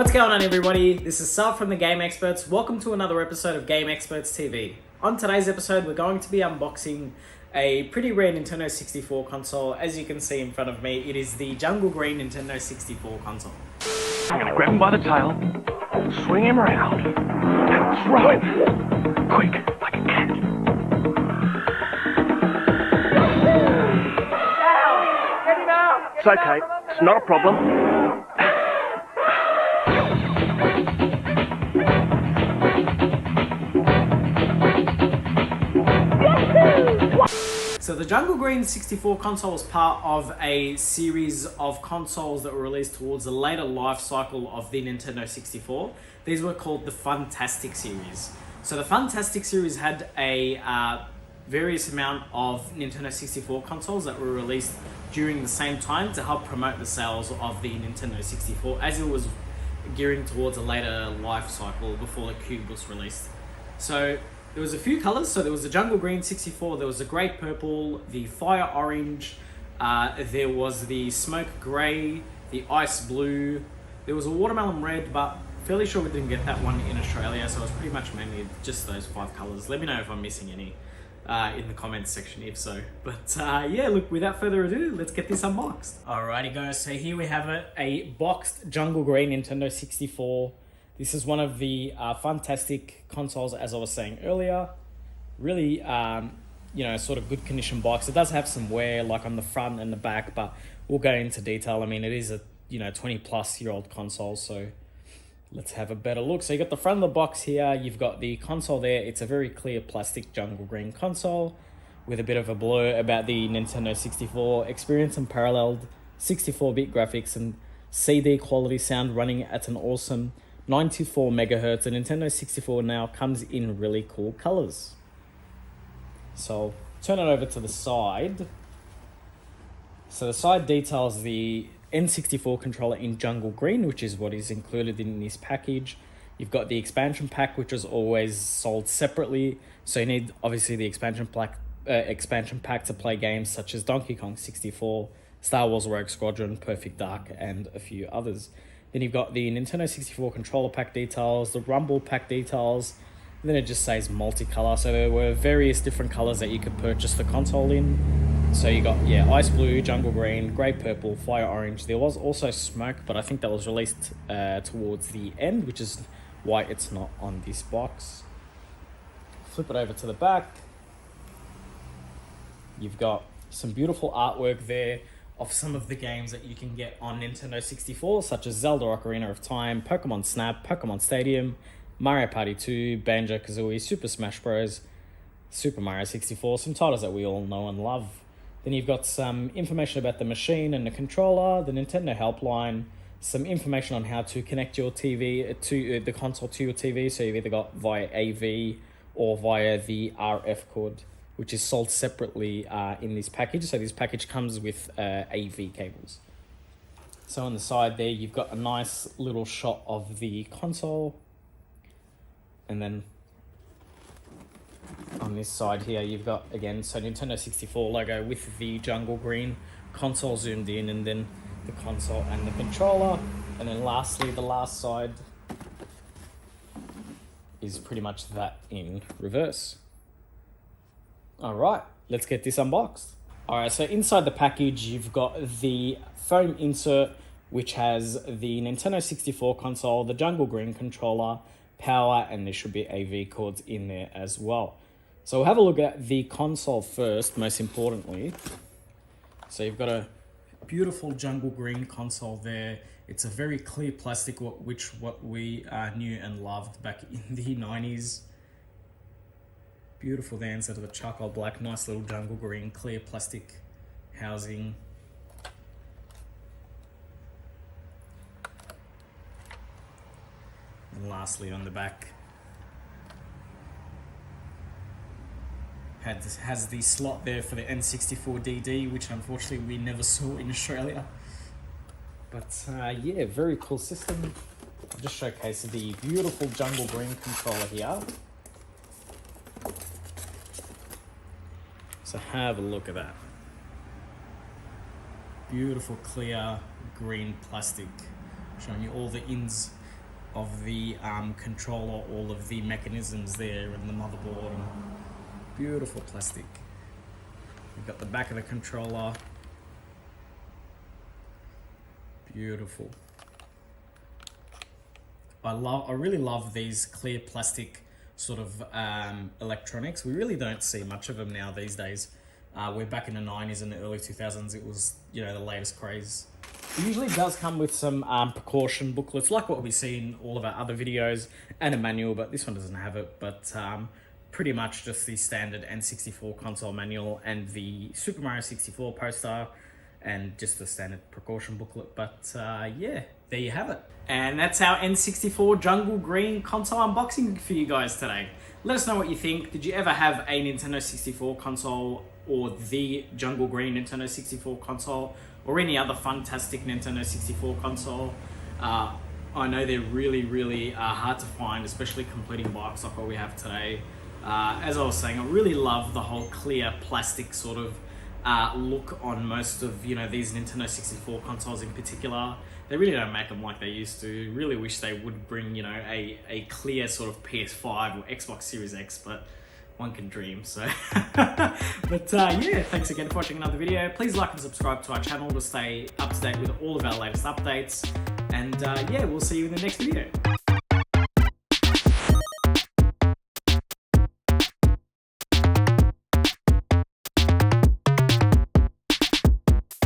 What's going on, everybody? This is Sal from the Game Experts. Welcome to another episode of GameExperts TV. On today's episode, we're going to be unboxing a pretty rare Nintendo 64 console. As you can see in front of me, it is the Jungle Green Nintendo 64 console. I'm gonna grab him by the tail, swing him around, and throw him. Quick, like a cat. It's okay, it's not a problem. So the Jungle Green 64 console was part of a series of consoles that were released towards the later life cycle of the Nintendo 64. These were called the Funtastic series. So the Funtastic series had a various amount of Nintendo 64 consoles that were released during the same time to help promote the sales of the Nintendo 64 as it was gearing towards a later life cycle before the Cube was released. So there was a few colors. So there was the Jungle Green 64, there was the Grey Purple, the Fire Orange, there was the Smoke Grey, the Ice Blue, there was a Watermelon Red, but fairly sure we didn't get that one in Australia, so it was pretty much mainly just those 5 colors. Let me know if I'm missing any in the comments section if so. But yeah, look, without further ado, let's get this unboxed. Alrighty guys, so here we have it, a boxed Jungle Green Nintendo 64. This is one of the Funtastic consoles, as I was saying earlier. Really, sort of good condition box. It does have some wear, like on the front and the back, but we'll go into detail. I mean, it is a 20-plus-year-old console, so let's have a better look. So you got the front of the box here. You've got the console there. It's a very clear plastic Jungle Green console with a bit of a blur about the Nintendo 64 experience and paralleled 64-bit graphics and CD quality sound running at an awesome 94 megahertz. The Nintendo 64 now comes in really cool colors. So turn it over to the side. So the side details the N64 controller in Jungle Green, which is what is included in this package. You've got the expansion pack, which was always sold separately. So you need obviously the expansion pack to play games such as Donkey Kong 64, Star Wars Rogue Squadron, Perfect Dark, and a few others. Then you've got the Nintendo 64 controller pack details, the Rumble pack details, and then it just says multicolor. So there were various different colors that you could purchase the console in. So you got, Ice Blue, Jungle Green, Grey Purple, Fire Orange. There was also Smoke, but I think that was released towards the end, which is why it's not on this box. Flip it over to the back. You've got some beautiful artwork there of some of the games that you can get on Nintendo 64, such as Zelda Ocarina of Time, Pokemon Snap, Pokemon Stadium, Mario Party 2, Banjo-Kazooie, Super Smash Bros., Super Mario 64, some titles that we all know and love. Then you've got some information about the machine and the controller, the Nintendo helpline, some information on how to connect your TV to the console to your TV. So you've either got via AV or via the RF cord, which is sold separately in this package. So this package comes with AV cables. So on the side there, you've got a nice little shot of the console. And then on this side here, you've got, again, so Nintendo 64 logo with the Jungle Green console zoomed in, and then the console and the controller. And then lastly, the last side is pretty much that in reverse. All right, let's get this unboxed. All right, so inside the package, you've got the foam insert, which has the Nintendo 64 console, the Jungle Green controller, power, and there should be AV cords in there as well. So we'll have a look at the console first, most importantly. So you've got a beautiful Jungle Green console there. It's a very clear plastic, what we knew and loved back in the 90s. Beautiful there instead of the charcoal black, nice little Jungle Green clear plastic housing. And lastly on the back, has the slot there for the N64 DD, which unfortunately we never saw in Australia. But yeah, very cool system. I'll just showcase the beautiful Jungle Green controller here. So have a look at that. Beautiful clear green plastic, showing you all the ins of the controller, all of the mechanisms there, and the motherboard. And beautiful plastic. We've got the back of the controller. Beautiful. I really love these clear plastic sort of electronics. We really don't see much of them now these days. We're back in the 90s and the early 2000s. It was, you know, the latest craze. It usually does come with some precaution booklets, like what we see in all of our other videos, and a manual, but this one doesn't have it. But pretty much just the standard N64 console manual and the Super Mario 64 poster, and just the standard precaution booklet. But yeah, there you have it. And that's our N64 Jungle Green console unboxing for you guys today. Let us know what you think. Did you ever have a Nintendo 64 console, or the Jungle Green Nintendo 64 console, or any other fantastic Nintendo 64 console? I know they're really hard to find, especially completing bikes like what we have today. As I was saying, I really love the whole clear plastic sort of look on most of, you know, these Nintendo 64 consoles in particular. They really don't make them like they used to. Really wish they would bring, you know, a clear sort of PS5 or Xbox Series X, but one can dream. So but yeah, thanks again for watching another video. Please like and subscribe to our channel to stay up to date with all of our latest updates, and yeah, we'll see you in the next video.